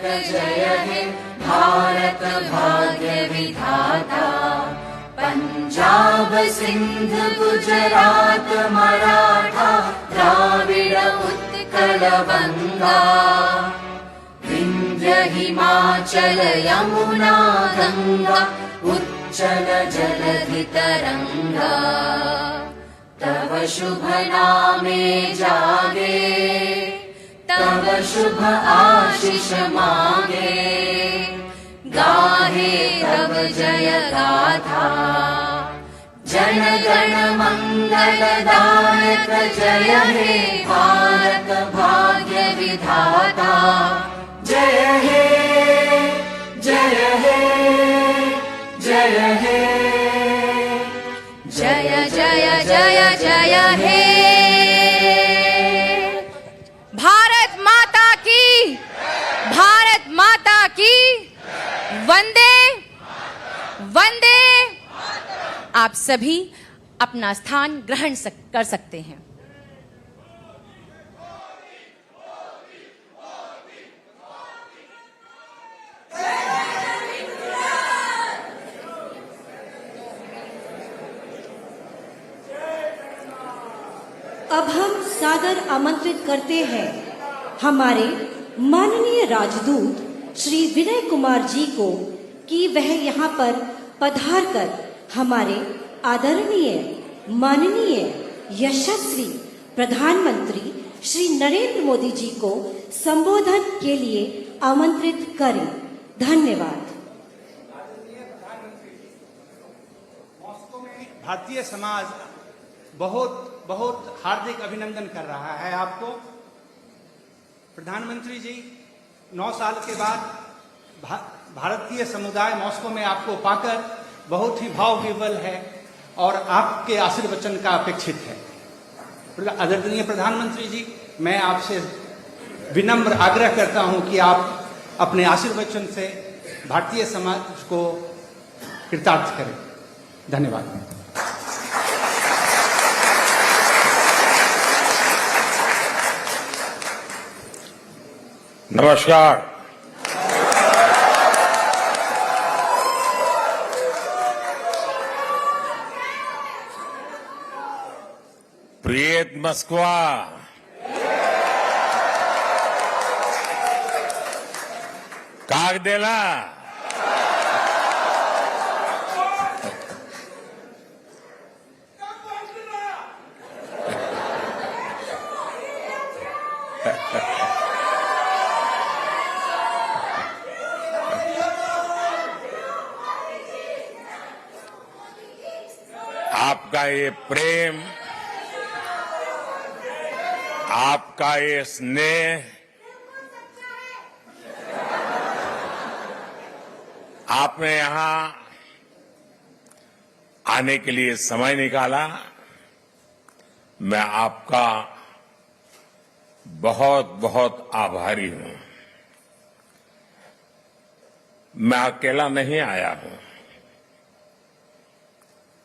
जय हे भारत भाग्य विधाता। पंजाब सिंध गुजरात मराठा द्राविड उत्कल बंगा। विंध्य हिमाचल यमुना गंगा उच्चल जलधि तरंगा। तव शुभ नामे जागे तव शुभ आशीष मांगे। गाहे तव जय गाथा जन गण मंगल दायक। जय हे भारत भाग्य विधाता। जय हे जय हे जय हे जय जय जय जय हे। भारत माता की, भारत माता की वंदे वंदे। आप सभी अपना स्थान ग्रहण कर सकते हैं। अब हम सादर आमंत्रित करते हैं हमारे माननीय राजदूत श्री विनय कुमार जी को कि वह यहाँ पर पधार कर हमारे आदरणीय माननीय यशस्वी प्रधानमंत्री श्री नरेंद्र मोदी जी को संबोधन के लिए आमंत्रित करें। धन्यवाद। भारतीय समाज बहुत बहुत हार्दिक अभिनंदन कर रहा है आपको। प्रधानमंत्री जी 9 साल के बाद भारतीय समुदाय मॉस्को में आपको पाकर बहुत ही भाव विह्वल है और आपके आशीर्वचन का अपेक्षित है। आदरणीय प्रधानमंत्री जी, मैं आपसे विनम्र आग्रह करता हूं कि आप अपने आशीर्वचन से भारतीय समाज को कृतार्थ करें। धन्यवाद। नमस्कार। प्रियत मोस्कवा, как дела? आपका ये प्रेम, आपका ये स्नेह, आपने यहां आने के लिए समय निकाला, मैं आपका बहुत बहुत आभारी हूं। मैं अकेला नहीं आया हूं,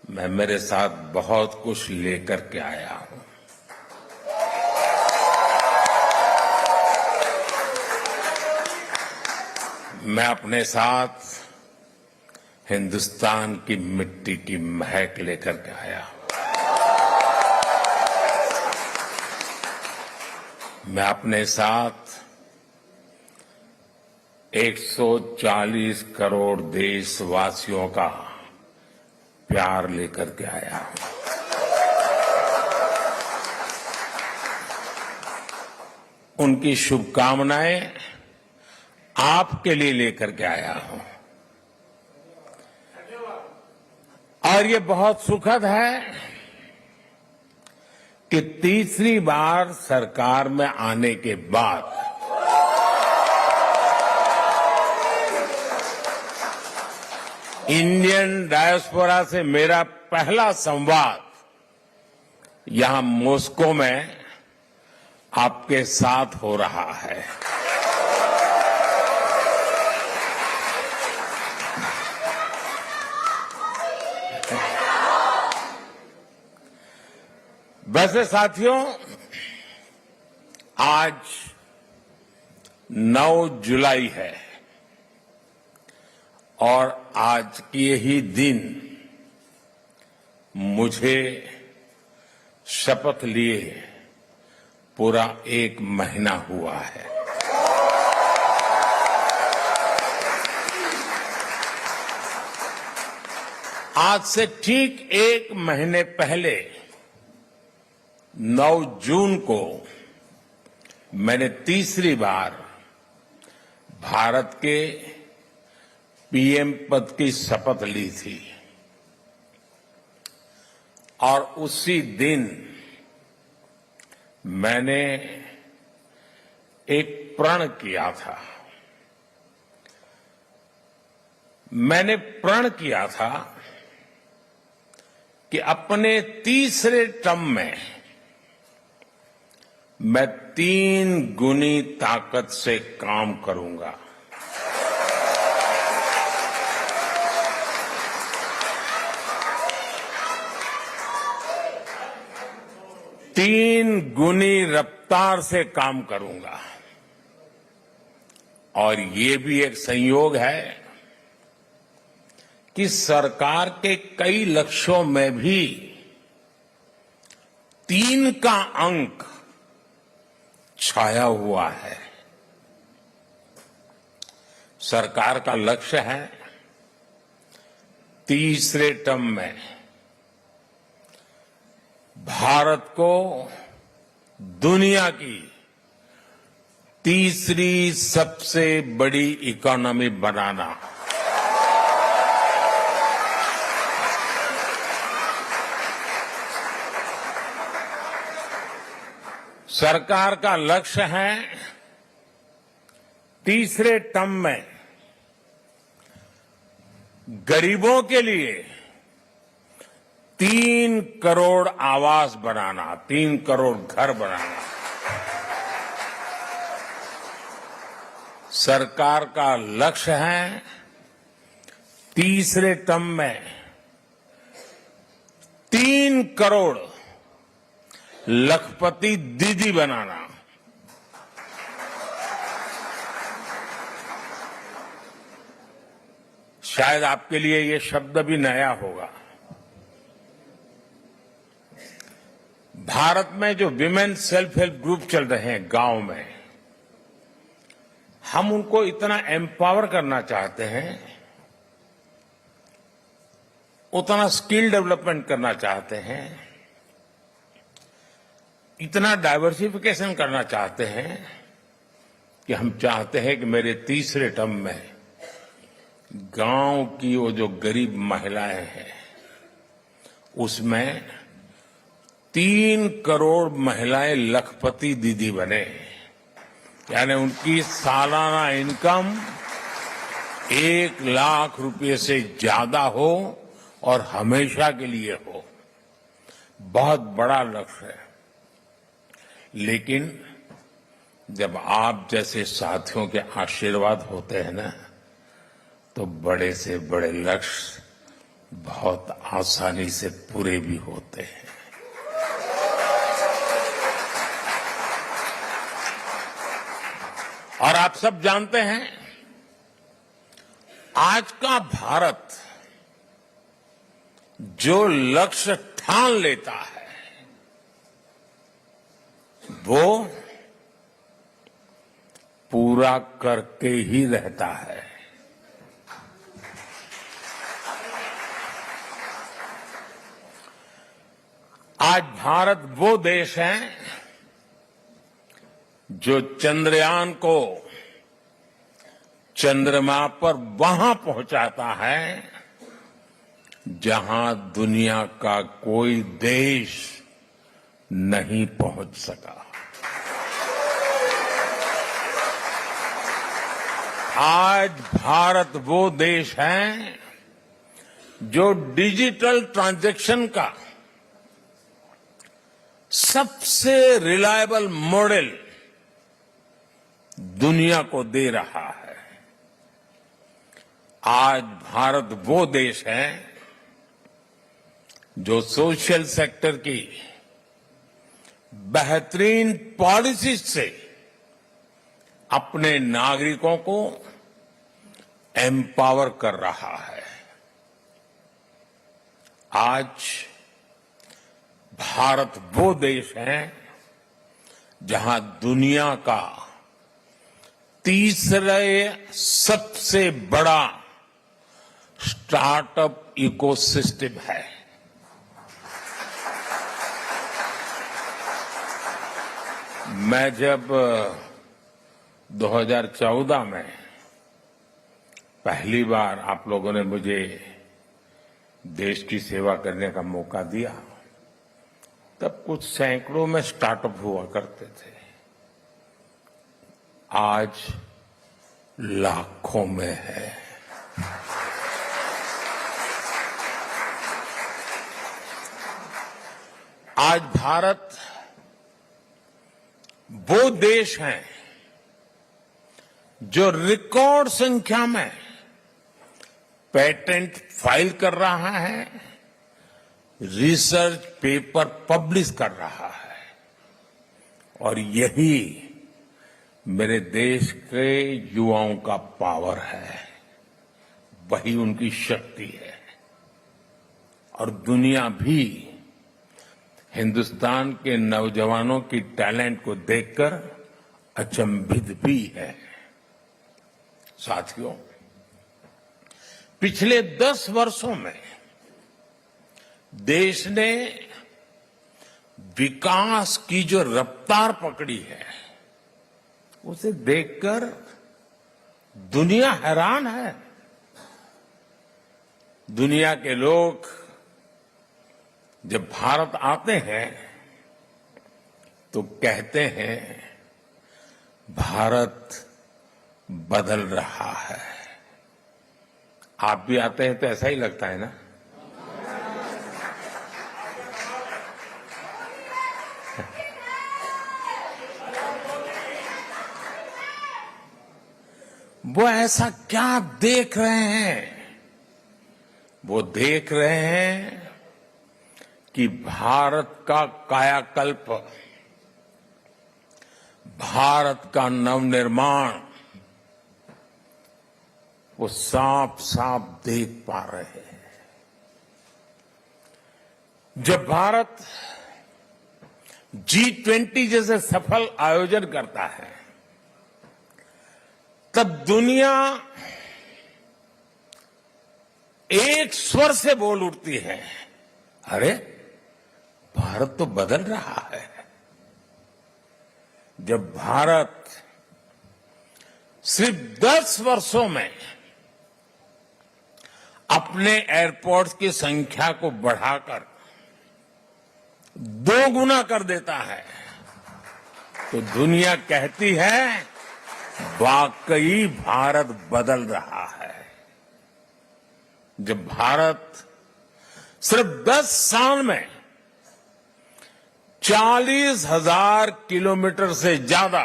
मैं मेरे साथ बहुत कुछ लेकर के आया हूं। मैं अपने साथ हिंदुस्तान की मिट्टी की महक लेकर के आया हूं। मैं अपने साथ 140 करोड़ देशवासियों का प्यार लेकर के आया हूं। उनकी शुभकामनाएं आपके लिए लेकर के आया हूं। और ये बहुत सुखद है कि तीसरी बार सरकार में आने के बाद इंडियन डायस्पोरा से मेरा पहला संवाद यहां मॉस्को में आपके साथ हो रहा है। वैसे साथियों, आज 9 जुलाई है और आज के ही दिन मुझे शपथ लिए पूरा 1 महीना हुआ है। आज से ठीक 1 महीने पहले 9 जून को मैंने तीसरी बार भारत के पीएम पद की शपथ ली थी और उसी दिन मैंने एक प्रण किया था। मैंने प्रण किया था कि अपने तीसरे टर्म में मैं 3 गुनी ताकत से काम करूंगा। तीन गुनी रफ्तार से काम करूंगा और ये भी एक संयोग है कि सरकार के कई लक्ष्यों में भी 3 का अंक छाया हुआ है। सरकार का लक्ष्य है तीसरे टर्म में भारत को दुनिया की तीसरी सबसे बड़ी इकोनॉमी बनाना। सरकार का लक्ष्य है तीसरे टर्म में गरीबों के लिए 3 करोड़ आवास बनाना, 3 करोड़ घर बनाना। सरकार का लक्ष्य है तीसरे टर्म में 3 करोड़ लखपति दीदी बनाना। शायद आपके लिए ये शब्द भी नया होगा। भारत में जो विमेन सेल्फ हेल्प ग्रुप चल रहे हैं गांव में, हम उनको इतना एम्पावर करना चाहते हैं, उतना स्किल डेवलपमेंट करना चाहते हैं, इतना डाइवर्सिफिकेशन करना चाहते हैं कि हम चाहते हैं कि मेरे तीसरे टर्म में गांव की वो जो गरीब महिलाएं हैं उसमें 3 करोड़ महिलाएं लखपति दीदी बने, यानी उनकी सालाना इनकम 1 लाख रुपए से ज्यादा हो और हमेशा के लिए हो। बहुत बड़ा लक्ष्य है, लेकिन जब आप जैसे साथियों के आशीर्वाद होते हैं ना, तो बड़े से बड़े लक्ष्य बहुत आसानी से पूरे भी होते हैं। और आप सब जानते हैं, आज का भारत जो लक्ष्य ठान लेता है वो पूरा करके ही रहता है। आज भारत वो देश है जो चंद्रयान को चंद्रमा पर वहां पहुंचाता है जहां दुनिया का कोई देश नहीं पहुंच सका। आज भारत वो देश है जो डिजिटल ट्रांजैक्शन का सबसे रिलायबल मॉडल दुनिया को दे रहा है। आज भारत वो देश है जो सोशल सेक्टर की बेहतरीन पॉलिसी से अपने नागरिकों को एम्पावर कर रहा है। आज भारत वो देश है जहां दुनिया का तीसरे सबसे बड़ा स्टार्टअप इकोसिस्टम है। मैं जब 2014 में पहली बार आप लोगों ने मुझे देश की सेवा करने का मौका दिया, तब कुछ सैकड़ों में स्टार्टअप हुआ करते थे। आज लाखों में है। आज भारत वो देश है जो रिकॉर्ड संख्या में पेटेंट फाइल कर रहा है, रिसर्च पेपर पब्लिश कर रहा है, और यही मेरे देश के युवाओं का पावर है, वही उनकी शक्ति है। और दुनिया भी हिंदुस्तान के नौजवानों की टैलेंट को देखकर अचंभित भी है। साथियों, पिछले 10 वर्षों में देश ने विकास की जो रफ्तार पकड़ी है, उसे देखकर दुनिया हैरान है। दुनिया के लोग जब भारत आते हैं तो कहते हैं भारत बदल रहा है। आप भी आते हैं तो ऐसा ही लगता है ना? वो ऐसा क्या देख रहे हैं? वो देख रहे हैं कि भारत का कायाकल्प, भारत का नवनिर्माण वो साफ साफ देख पा रहे हैं। जब भारत G20 जैसे सफल आयोजन करता है, तब दुनिया एक स्वर से बोल उठती है, अरे भारत तो बदल रहा है। जब भारत सिर्फ 10 वर्षों में अपने एयरपोर्ट्स की संख्या को बढ़ाकर 2 गुना कर देता है, तो दुनिया कहती है वाकई भारत बदल रहा है। जब भारत सिर्फ 10 साल में 40,000 किलोमीटर से ज्यादा,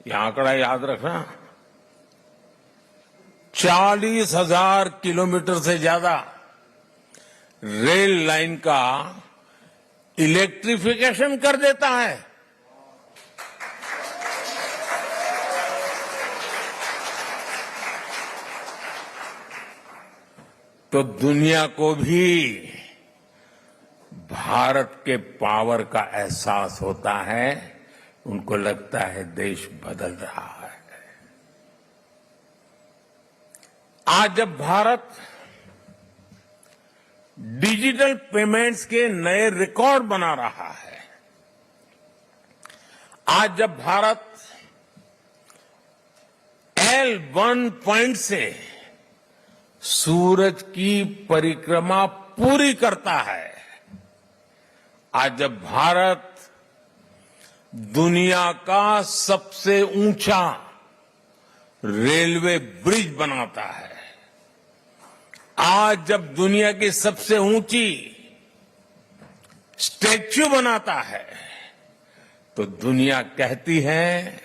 यह आंकड़ा याद रखना, 40,000 किलोमीटर से ज्यादा रेल लाइन का इलेक्ट्रिफिकेशन कर देता है, तो दुनिया को भी भारत के पावर का एहसास होता है। उनको लगता है देश बदल रहा है। आज जब भारत डिजिटल पेमेंट्स के नए रिकॉर्ड बना रहा है, आज जब भारत L1 पॉइंट से सूरज की परिक्रमा पूरी करता है, आज जब भारत दुनिया का सबसे ऊंचा रेलवे ब्रिज बनाता है, आज जब दुनिया की सबसे ऊंची स्टैच्यू बनाता है, तो दुनिया कहती है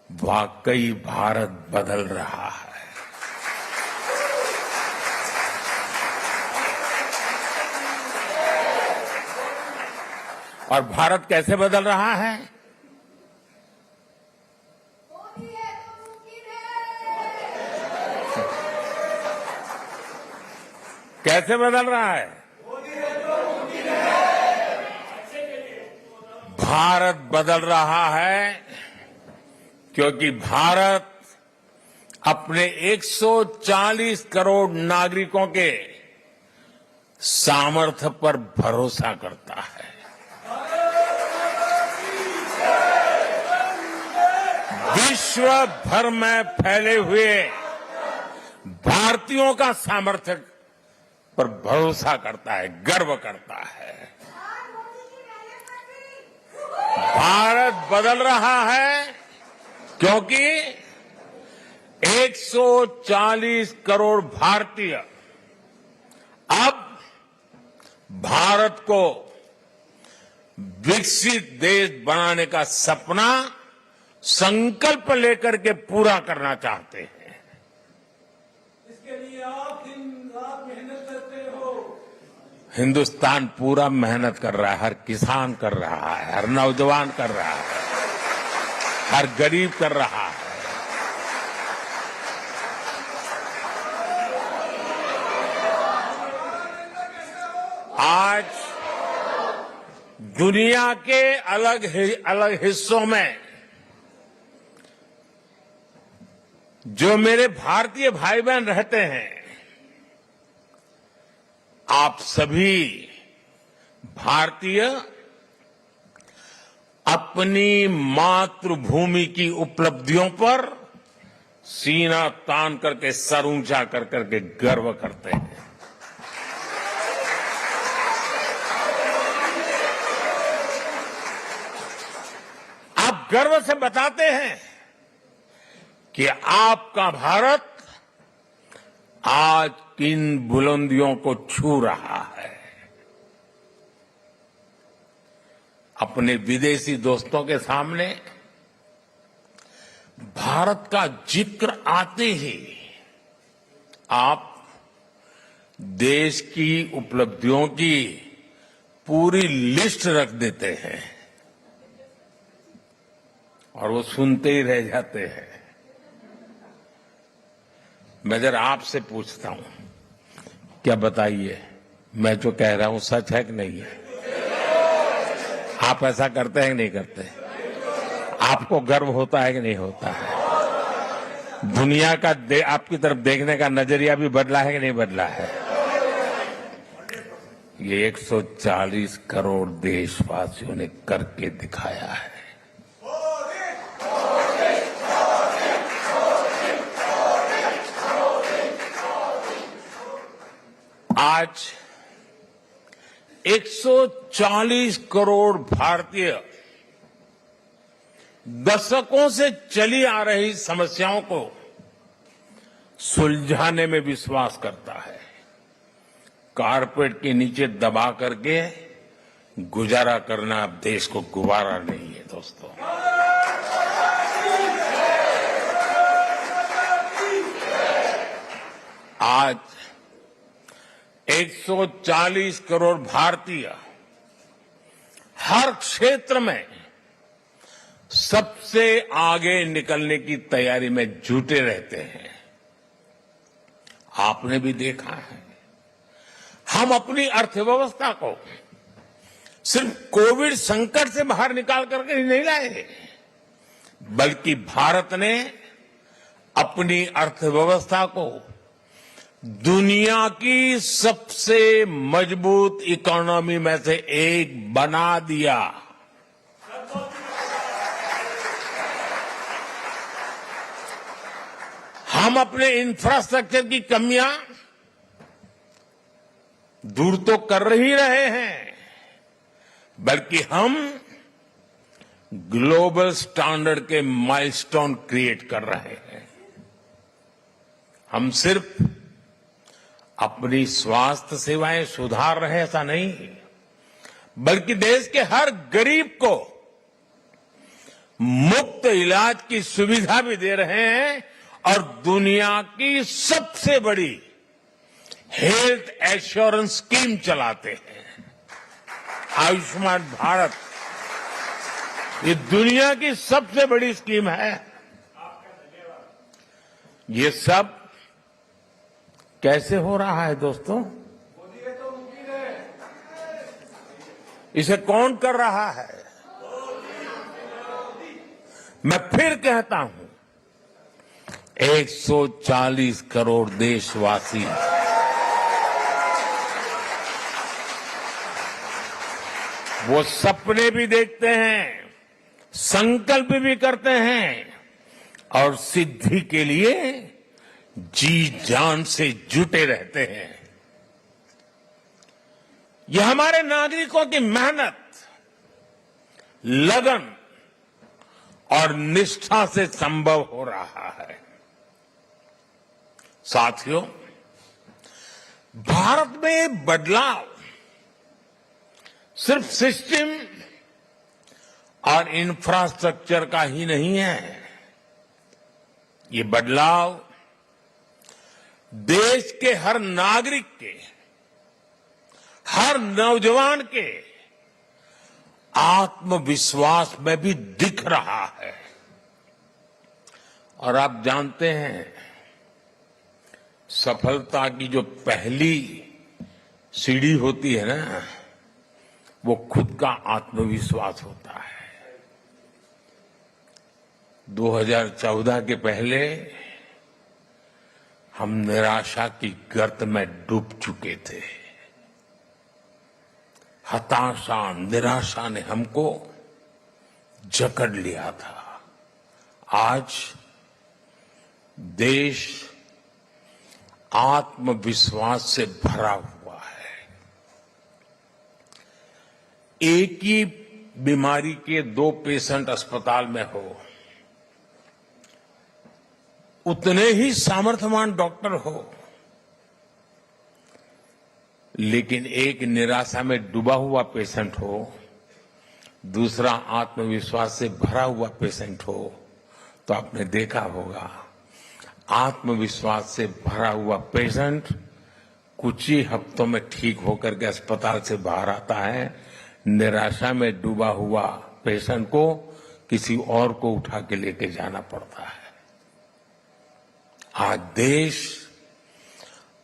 वाकई भारत बदल रहा है। और भारत कैसे बदल रहा है? कैसे बदल रहा है? भारत बदल रहा है क्योंकि भारत अपने 140 करोड़ नागरिकों के सामर्थ्य पर भरोसा करता है। विश्व भर में फैले हुए भारतीयों का सामर्थ्य पर भरोसा करता है, गर्व करता है। भारत बदल रहा है क्योंकि 140 करोड़ भारतीय अब भारत को विकसित देश बनाने का सपना संकल्प लेकर के पूरा करना चाहते हैं। इसके लिए आप दिन रात मेहनत करते हो। हिंदुस्तान पूरा मेहनत कर रहा है, हर किसान कर रहा है, हर नौजवान कर रहा है, हर गरीब कर रहा है। आज दुनिया के अलग हिस्सों में जो मेरे भारतीय भाई बहन रहते हैं, आप सभी भारतीय अपनी मातृभूमि की उपलब्धियों पर सीना तान करके, सर ऊंचा कर करके गर्व करते हैं। आप गर्व से बताते हैं कि आपका भारत आज किन बुलंदियों को छू रहा है। अपने विदेशी दोस्तों के सामने भारत का जिक्र आते ही आप देश की उपलब्धियों की पूरी लिस्ट रख देते हैं और वो सुनते ही रह जाते हैं। मैं जरा आपसे पूछता हूं, क्या बताइए, मैं जो कह रहा हूं सच है कि नहीं है? आप ऐसा करते हैं कि नहीं करते? आपको गर्व होता है कि नहीं होता है? दुनिया का आपकी तरफ देखने का नजरिया भी बदला है कि नहीं बदला है? ये 140 करोड़ देशवासियों ने करके दिखाया है। आज 140 करोड़ भारतीय दशकों से चली आ रही समस्याओं को सुलझाने में विश्वास करता है। कारपेट के नीचे दबा करके गुजारा करना अब देश को गुवारा नहीं है दोस्तों। आज 140 करोड़ भारतीय हर क्षेत्र में सबसे आगे निकलने की तैयारी में जुटे रहते हैं। आपने भी देखा है, हम अपनी अर्थव्यवस्था को सिर्फ कोविड संकट से बाहर निकाल करके नहीं लाए, बल्कि भारत ने अपनी अर्थव्यवस्था को दुनिया की सबसे मजबूत इकोनॉमी में से एक बना दिया। हम अपने इंफ्रास्ट्रक्चर की कमियां दूर तो कर ही रहे हैं, बल्कि हम ग्लोबल स्टैंडर्ड के माइलस्टोन क्रिएट कर रहे हैं। हम सिर्फ अपनी स्वास्थ्य सेवाएं सुधार रहे ऐसा नहीं, बल्कि देश के हर गरीब को मुफ्त इलाज की सुविधा भी दे रहे हैं और दुनिया की सबसे बड़ी हेल्थ एश्योरेंस स्कीम चलाते हैं। आयुष्मान भारत ये दुनिया की सबसे बड़ी स्कीम है। ये सब कैसे हो रहा है दोस्तों? इसे कौन कर रहा है? मैं फिर कहता हूं, 140 करोड़ देशवासी वो सपने भी देखते हैं, संकल्प भी करते हैं और सिद्धि के लिए जी जान से जुटे रहते हैं। यह हमारे नागरिकों की मेहनत, लगन और निष्ठा से संभव हो रहा है। साथियों, भारत में बदलाव सिर्फ सिस्टम और इंफ्रास्ट्रक्चर का ही नहीं है। ये बदलाव देश के हर नागरिक के, हर नौजवान के आत्मविश्वास में भी दिख रहा है। और आप जानते हैं, सफलता की जो पहली सीढ़ी होती है ना, वो खुद का आत्मविश्वास होता है। 2014 के पहले हम निराशा की गर्त में डूब चुके थे। हताशा, निराशा ने हमको जकड़ लिया था। आज देश आत्मविश्वास से भरा हुआ है। एक ही बीमारी के 2 पेशेंट अस्पताल में हो, उतने ही सामर्थ्यवान डॉक्टर हो, लेकिन एक निराशा में डूबा हुआ पेशेंट हो, दूसरा आत्मविश्वास से भरा हुआ पेशेंट हो, तो आपने देखा होगा आत्मविश्वास से भरा हुआ पेशेंट कुछ ही हफ्तों में ठीक होकर के अस्पताल से बाहर आता है। निराशा में डूबा हुआ पेशेंट को किसी और को उठा के लेके जाना पड़ता है। आज देश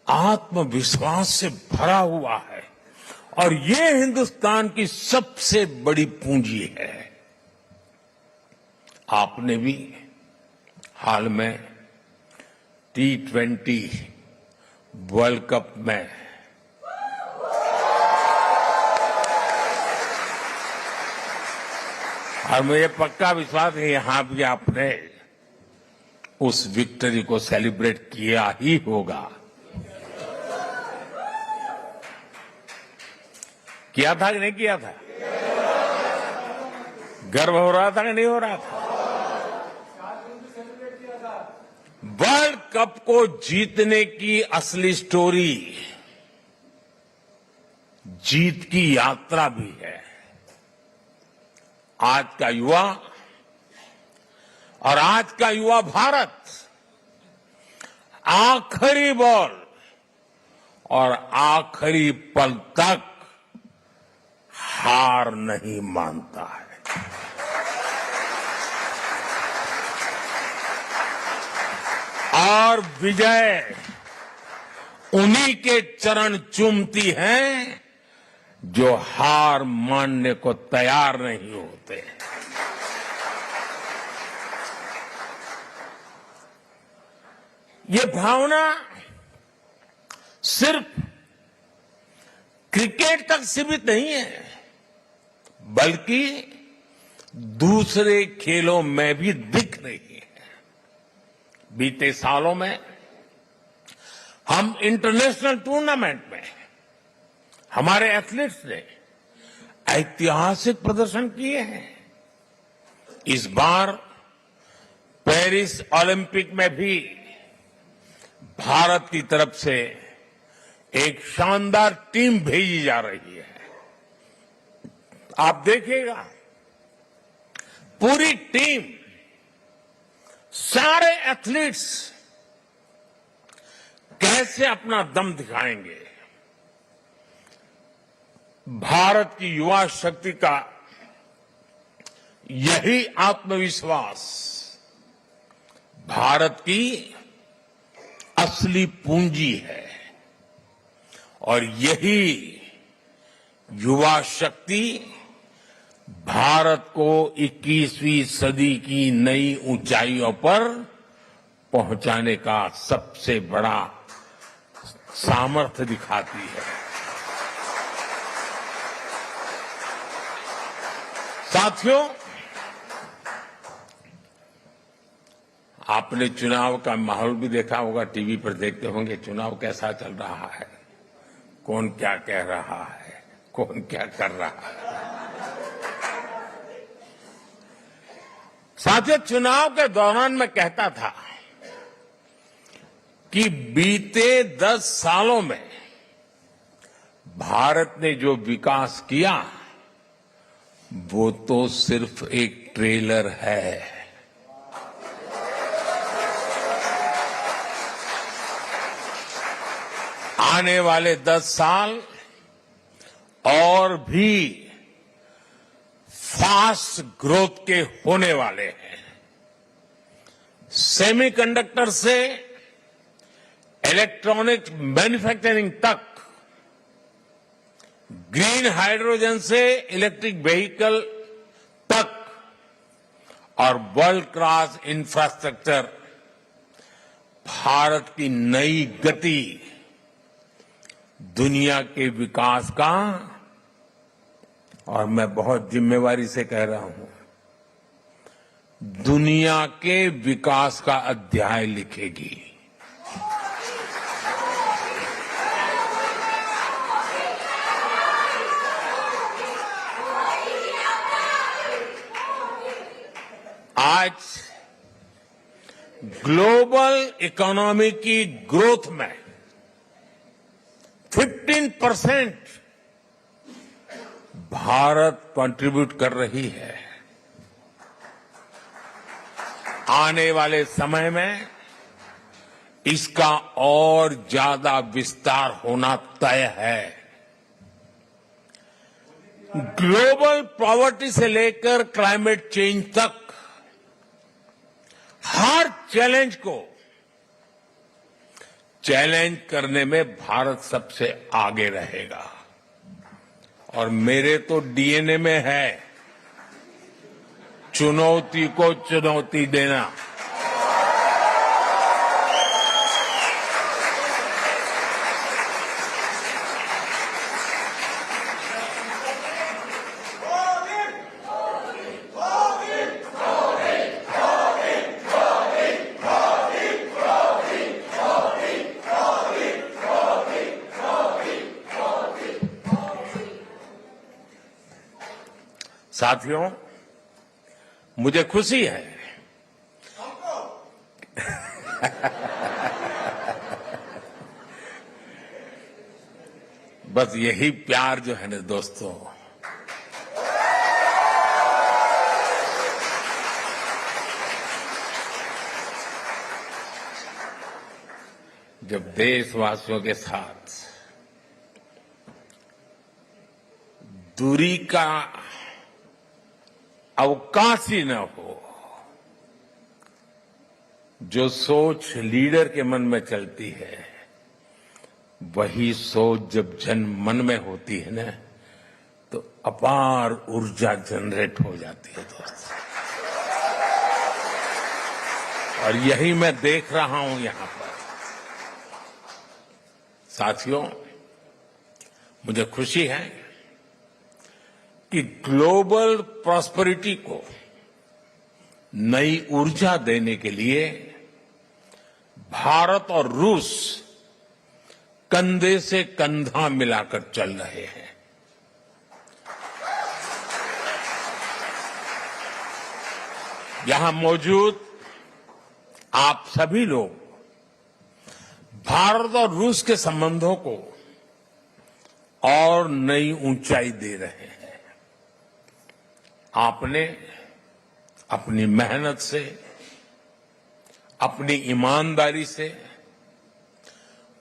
आत्मविश्वास से भरा हुआ है और ये हिंदुस्तान की सबसे बड़ी पूंजी है। आपने भी हाल में T20 वर्ल्ड कप में और मुझे पक्का विश्वास है यहां भी आपने उस विक्ट्री को सेलिब्रेट किया ही होगा। किया था कि नहीं किया था? गर्व हो रहा था कि नहीं हो रहा था? वर्ल्ड कप को जीतने की असली स्टोरी जीत की यात्रा भी है। आज का युवा और आज का युवा भारत आखिरी बॉल और आखिरी पल तक हार नहीं मानता है। और विजय उन्हीं के चरण चूमती हैं जो हार मानने को तैयार नहीं होते। ये भावना सिर्फ क्रिकेट तक सीमित नहीं है, बल्कि दूसरे खेलों में भी दिख रही है। बीते सालों में हम इंटरनेशनल टूर्नामेंट में हमारे एथलीट्स ने ऐतिहासिक प्रदर्शन किए हैं। इस बार पेरिस ओलंपिक में भी भारत की तरफ से एक शानदार टीम भेजी जा रही है। आप देखिएगा, पूरी टीम, सारे एथलीट्स कैसे अपना दम दिखाएंगे। भारत की युवा शक्ति का यही आत्मविश्वास भारत की असली पूंजी है और यही युवा शक्ति भारत को 21वीं सदी की नई ऊंचाइयों पर पहुंचाने का सबसे बड़ा सामर्थ्य दिखाती है। साथियों, आपने चुनाव का माहौल भी देखा होगा, टीवी पर देखते होंगे चुनाव कैसा चल रहा है, कौन क्या कह रहा है, कौन क्या कर रहा है। साथियों, चुनाव के दौरान मैं कहता था कि बीते 10 सालों में भारत ने जो विकास किया वो तो सिर्फ एक ट्रेलर है। आने वाले 10 साल और भी फास्ट ग्रोथ के होने वाले हैं। सेमीकंडक्टर से इलेक्ट्रॉनिक मैन्युफैक्चरिंग तक, ग्रीन हाइड्रोजन से इलेक्ट्रिक व्हीकल तक और वर्ल्ड क्लास इंफ्रास्ट्रक्चर, भारत की नई गति दुनिया के विकास का, और मैं बहुत जिम्मेवारी से कह रहा हूं, दुनिया के विकास का अध्याय लिखेगी। आज ग्लोबल इकोनॉमी की ग्रोथ में 15% भारत कंट्रीब्यूट कर रही है। आने वाले समय में इसका और ज्यादा विस्तार होना तय है। ग्लोबल पॉवर्टी से लेकर क्लाइमेट चेंज तक हर चैलेंज को चैलेंज करने में भारत सबसे आगे रहेगा। और मेरे तो डीएनए में है चुनौती को चुनौती देना। साथियों, मुझे खुशी है बस यही प्यार जो है ना दोस्तों, जब देशवासियों के साथ दूरी का अवकाश ही न हो, जो सोच लीडर के मन में चलती है वही सोच जब जन मन में होती है ना, तो अपार ऊर्जा जनरेट हो जाती है दोस्तों। और यही मैं देख रहा हूं यहां पर। साथियों, मुझे खुशी है कि ग्लोबल प्रॉस्पेरिटी को नई ऊर्जा देने के लिए भारत और रूस कंधे से कंधा मिलाकर चल रहे हैं। यहां मौजूद आप सभी लोग भारत और रूस के संबंधों को और नई ऊंचाई दे रहे हैं। आपने अपनी मेहनत से, अपनी ईमानदारी से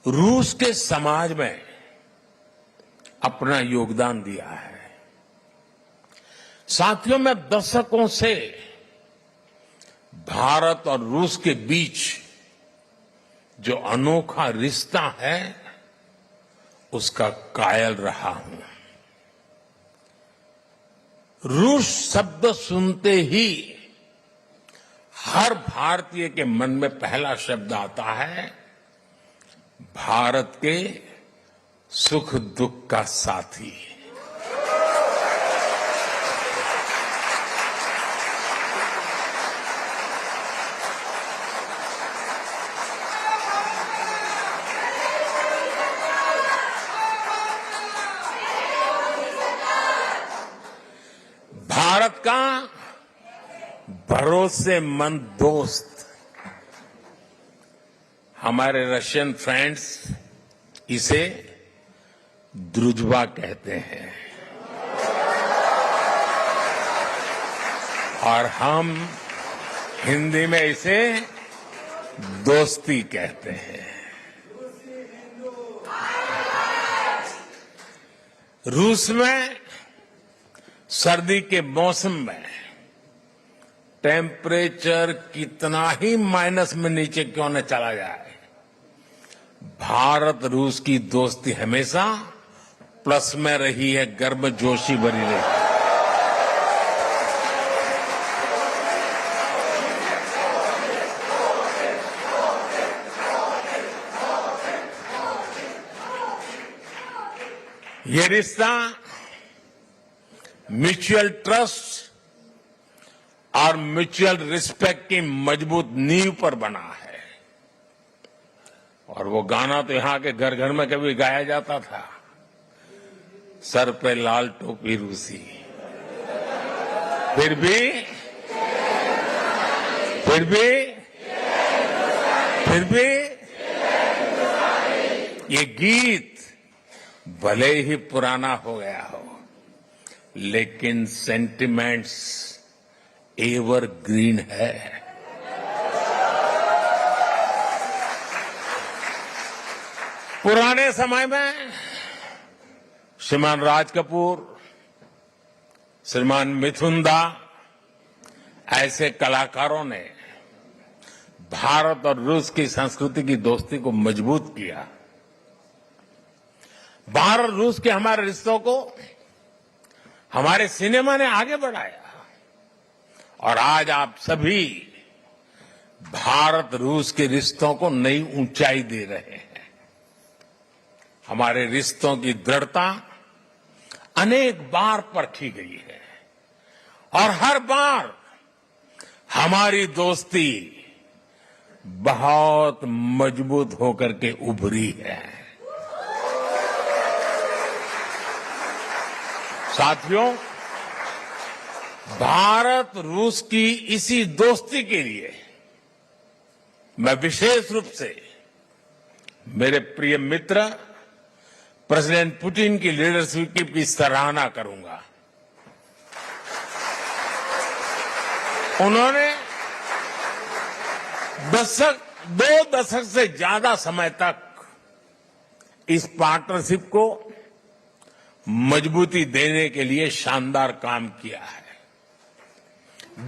रूस के समाज में अपना योगदान दिया है। साथियों, मैं दशकों से भारत और रूस के बीच जो अनोखा रिश्ता है उसका कायल रहा हूं। रूस शब्द सुनते ही हर भारतीय के मन में पहला शब्द आता है भारत के सुख दुख का साथी। भारत का भरोसेमंद दोस्त, हमारे रशियन फ्रेंड्स इसे द्रुजबा कहते हैं और हम हिंदी में इसे दोस्ती कहते हैं। रूस में सर्दी के मौसम में टेम्परेचर कितना ही माइनस में नीचे क्यों न चला जाए, भारत रूस की दोस्ती हमेशा प्लस में रही है, गर्मजोशी भरी रही है। ये रिश्ता म्यूचुअल ट्रस्ट और म्यूचुअल रिस्पेक्ट की मजबूत नींव पर बना है। और वो गाना तो यहां के घर घर में कभी गाया जाता था, सर पे लाल टोपी रूसी, फिर भी ये गीत भले ही पुराना हो गया हो, लेकिन सेंटिमेंट्स एवरग्रीन है। पुराने समय में श्रीमान राज कपूर, श्रीमान मिथुन दा ऐसे कलाकारों ने भारत और रूस की संस्कृति की दोस्ती को मजबूत किया। भारत रूस के हमारे रिश्तों को हमारे सिनेमा ने आगे बढ़ाया और आज आप सभी भारत रूस के रिश्तों को नई ऊंचाई दे रहे हैं। हमारे रिश्तों की दृढ़ता अनेक बार परखी गई है और हर बार हमारी दोस्ती बहुत मजबूत होकर के उभरी है। साथियों, भारत रूस की इसी दोस्ती के लिए मैं विशेष रूप से मेरे प्रिय मित्र प्रेसिडेंट पुतिन की लीडरशिप की सराहना करूंगा। उन्होंने दो दशक से ज्यादा समय तक इस पार्टनरशिप को मजबूती देने के लिए शानदार काम किया है।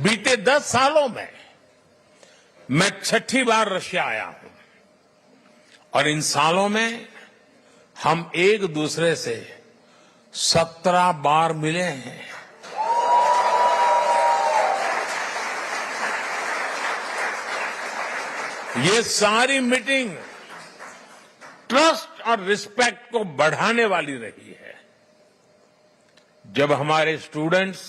बीते 10 सालों में मैं 6ठी बार रशिया आया हूं और इन सालों में हम एक दूसरे से 17 बार मिले हैं। ये सारी मीटिंग ट्रस्ट और रिस्पेक्ट को बढ़ाने वाली रही है। जब हमारे स्टूडेंट्स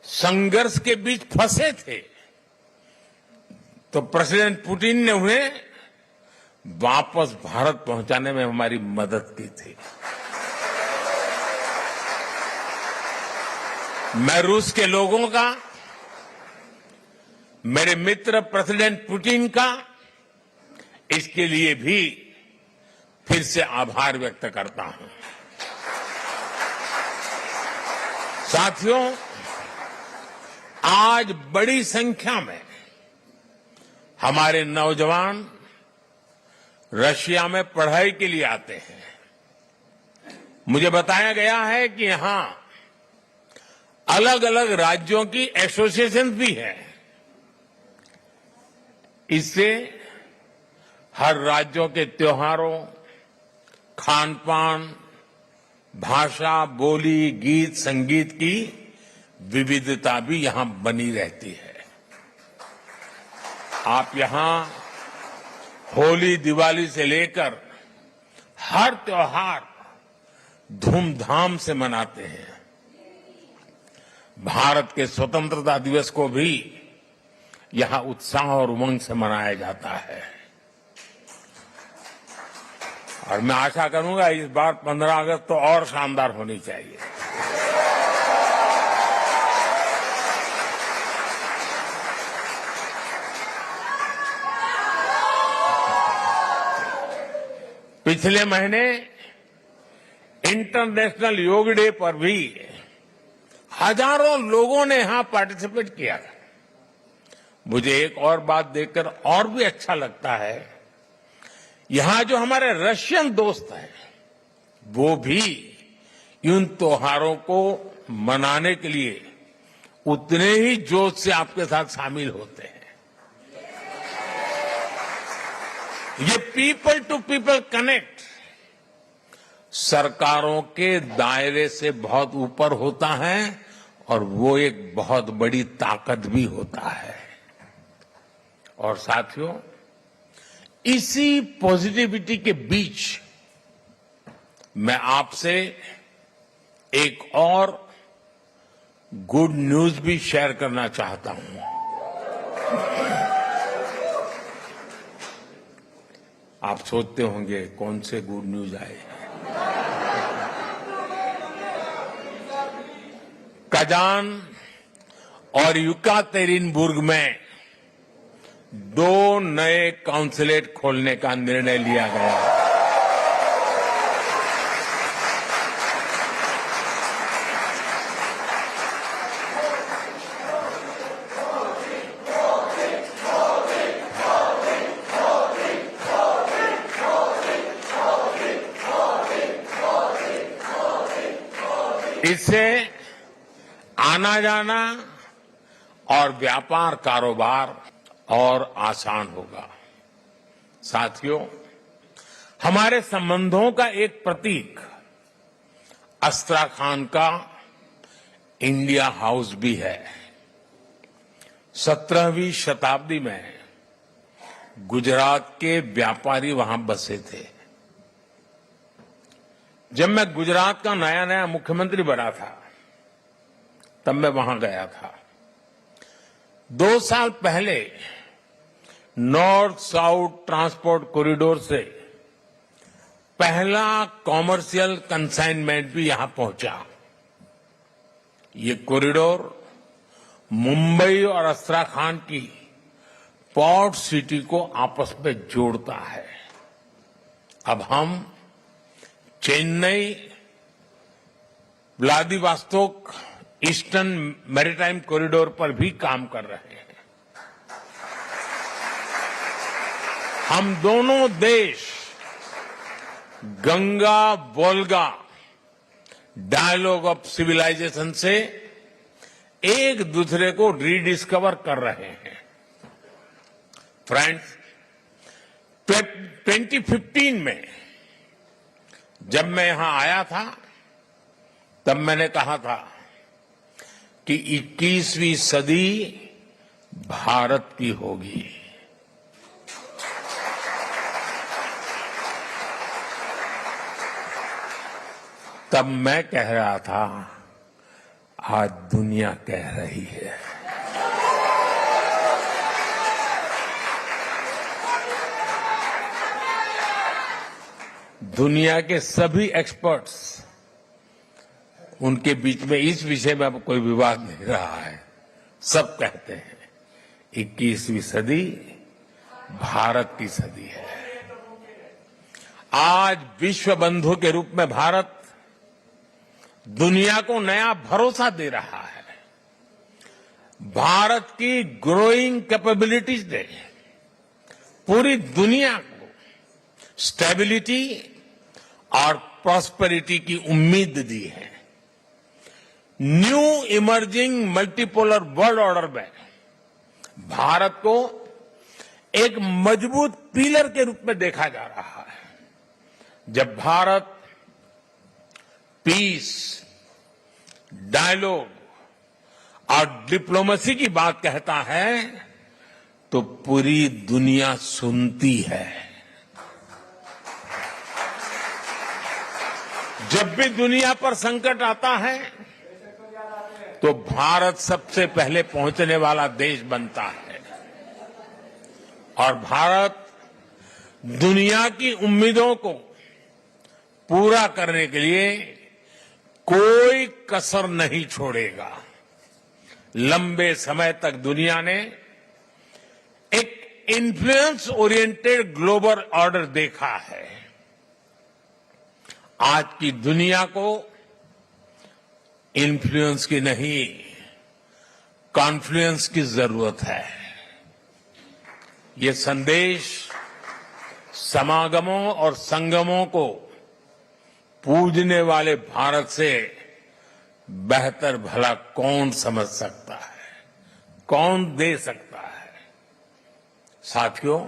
संघर्ष के बीच फंसे थे तो प्रेसिडेंट पुतिन ने उन्हें वापस भारत पहुंचाने में हमारी मदद की थी। मैं रूस के लोगों का, मेरे मित्र प्रेसिडेंट पुतिन का इसके लिए भी फिर से आभार व्यक्त करता हूं। साथियों, आज बड़ी संख्या में हमारे नौजवान रशिया में पढ़ाई के लिए आते हैं। मुझे बताया गया है कि यहां अलग अलग राज्यों की एसोसिएशन भी है। इससे हर राज्यों के त्योहारों, खान पान, भाषा, बोली, गीत, संगीत की विविधता भी यहां बनी रहती है। आप यहां होली, दिवाली से लेकर हर त्योहार धूमधाम से मनाते हैं। भारत के स्वतंत्रता दिवस को भी यहां उत्साह और उमंग से मनाया जाता है। और मैं आशा करूंगा इस बार 15 अगस्त तो और शानदार होनी चाहिए। पिछले महीने इंटरनेशनल योग डे पर भी हजारों लोगों ने यहां पार्टिसिपेट किया। मुझे एक और बात देखकर और भी अच्छा लगता है, यहां जो हमारे रशियन दोस्त हैं वो भी इन त्योहारों को मनाने के लिए उतने ही जोश से आपके साथ शामिल होते हैं। ये पीपल टू पीपल कनेक्ट सरकारों के दायरे से बहुत ऊपर होता है और वो एक बहुत बड़ी ताकत भी होता है। और साथियों, इसी पॉजिटिविटी के बीच मैं आपसे एक और गुड न्यूज भी शेयर करना चाहता हूं। आप सोचते होंगे कौन से गुड न्यूज आए। कजान और युकातेरिनबुर्ग में 2 नए काउंसलेट खोलने का निर्णय लिया गया। इससे आना जाना और व्यापार कारोबार और आसान होगा। साथियों, हमारे संबंधों का एक प्रतीक अस्त्राखान का इंडिया हाउस भी है। 17वीं शताब्दी में गुजरात के व्यापारी वहां बसे थे। जब मैं गुजरात का नया नया मुख्यमंत्री बना था तब मैं वहां गया था। 2 साल पहले नॉर्थ साउथ ट्रांसपोर्ट कॉरिडोर से पहला कॉमर्शियल कंसाइनमेंट भी यहां पहुंचा। ये कॉरिडोर मुंबई और अस्त्राखान की पोर्ट सिटी को आपस में जोड़ता है। अब हम Chennai, Vladivostok eastern maritime corridor पर भी काम कर रहे हैं। हम दोनों देश Ganga Volga dialogue of civilisation से एक दूसरे को रीडिस्कवर कर रहे हैं। फ्रेंड्स, 2015 में जब मैं यहां आया था तब मैंने कहा था कि 21वीं सदी भारत की होगी। तब मैं कह रहा था, आज दुनिया कह रही है। दुनिया के सभी एक्सपर्ट्स, उनके बीच में इस विषय में अब कोई विवाद नहीं रहा है। सब कहते हैं 21वीं सदी भारत की सदी है। आज विश्व बंधु के रूप में भारत दुनिया को नया भरोसा दे रहा है। भारत की ग्रोइंग कैपेबिलिटीज ने पूरी दुनिया को स्टेबिलिटी और प्रॉस्पेरिटी की उम्मीद दी है। New emerging multipolar world order में भारत को एक मजबूत पिलर के रूप में देखा जा रहा है। जब भारत पीस, डायलॉग और डिप्लोमेसी की बात कहता है तो पूरी दुनिया सुनती है। जब भी दुनिया पर संकट आता है तो भारत सबसे पहले पहुंचने वाला देश बनता है और भारत दुनिया की उम्मीदों को पूरा करने के लिए कोई कसर नहीं छोड़ेगा। लंबे समय तक दुनिया ने एक इन्फ्लुएंस ओरिएंटेड ग्लोबल ऑर्डर देखा है। आज की दुनिया को इन्फ्लुएंस की नहीं, कॉन्फ्लुएंस की जरूरत है। ये संदेश समागमों और संगमों को पूजने वाले भारत से बेहतर भला कौन समझ सकता है, कौन दे सकता है। साथियों,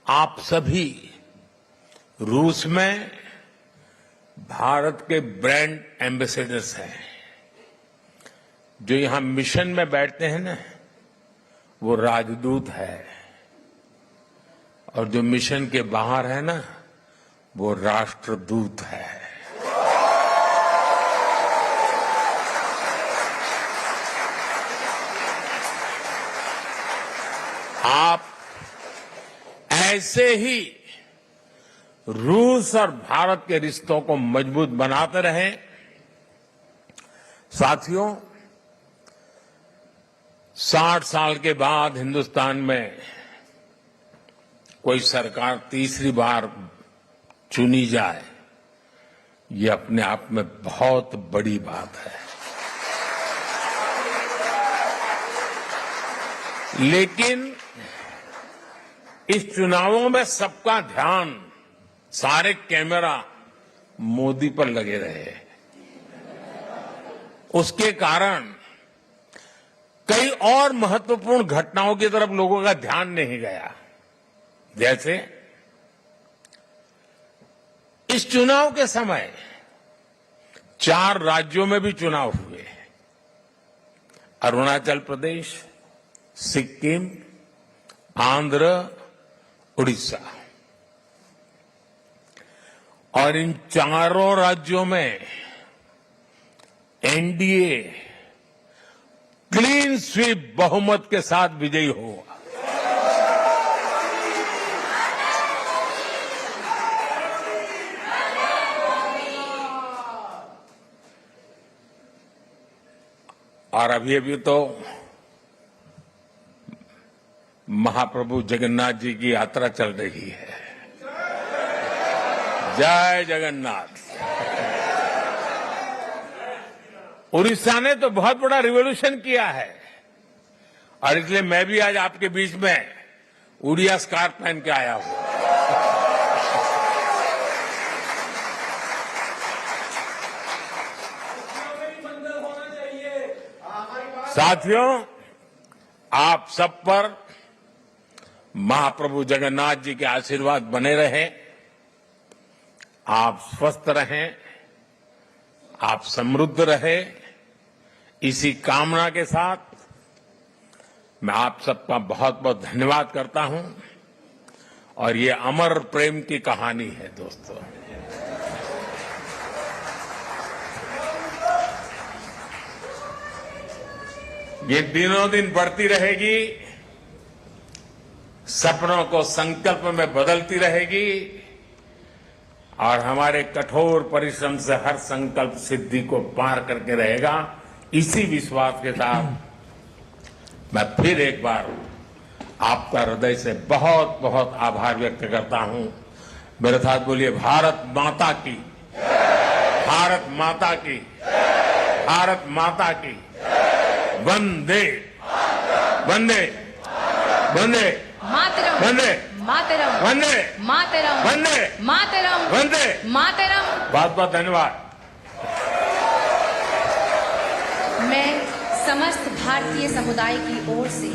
आप सभी रूस में भारत के ब्रांड एम्बेसडर्स हैं। जो यहां मिशन में बैठते हैं ना, वो राजदूत है, और जो मिशन के बाहर है ना, वो राष्ट्रदूत है। आप ऐसे ही रूस और भारत के रिश्तों को मजबूत बनाते रहें। साथियों, 60 साल के बाद हिंदुस्तान में कोई सरकार तीसरी बार चुनी जाए, ये अपने आप में बहुत बड़ी बात है। लेकिन इस चुनावों में सबका ध्यान, सारे कैमरा मोदी पर लगे रहे। उसके कारण कई और महत्वपूर्ण घटनाओं की तरफ लोगों का ध्यान नहीं गया। जैसे इस चुनाव के समय 4 राज्यों में भी चुनाव हुए। अरुणाचल प्रदेश, सिक्किम, आंध्र, उड़ीसा। और इन चारों राज्यों में एनडीए क्लीन स्वीप बहुमत के साथ विजयी हुआ। और अभी तो महाप्रभु जगन्नाथ जी की यात्रा चल रही है। जय जगन्नाथ। उड़ीसा ने तो बहुत बड़ा रिवॉल्यूशन किया है, और इसलिए मैं भी आज आपके बीच में उड़िया स्कार्फ पहन के आया हूं। साथियों, आप सब पर महाप्रभु जगन्नाथ जी के आशीर्वाद बने रहे। आप स्वस्थ रहें, आप समृद्ध रहे। इसी कामना के साथ मैं आप सबका बहुत बहुत धन्यवाद करता हूं। और ये अमर प्रेम की कहानी है दोस्तों। ये दिनों दिन बढ़ती रहेगी, सपनों को संकल्प में बदलती रहेगी, और हमारे कठोर परिश्रम से हर संकल्प सिद्धि को पार करके रहेगा। इसी विश्वास के साथ मैं फिर एक बार आपका हृदय से बहुत बहुत आभार व्यक्त करता हूं। मेरे साथ बोलिए, भारत माता की, भारत माता की, भारत माता की। वंदे वंदे वंदे मातरम, वंदे मातरम, वंदे मातरम, वंदे मातरम, वंदे मातरम। बहुत बहुत धन्यवाद। मैं समस्त भारतीय समुदाय की ओर से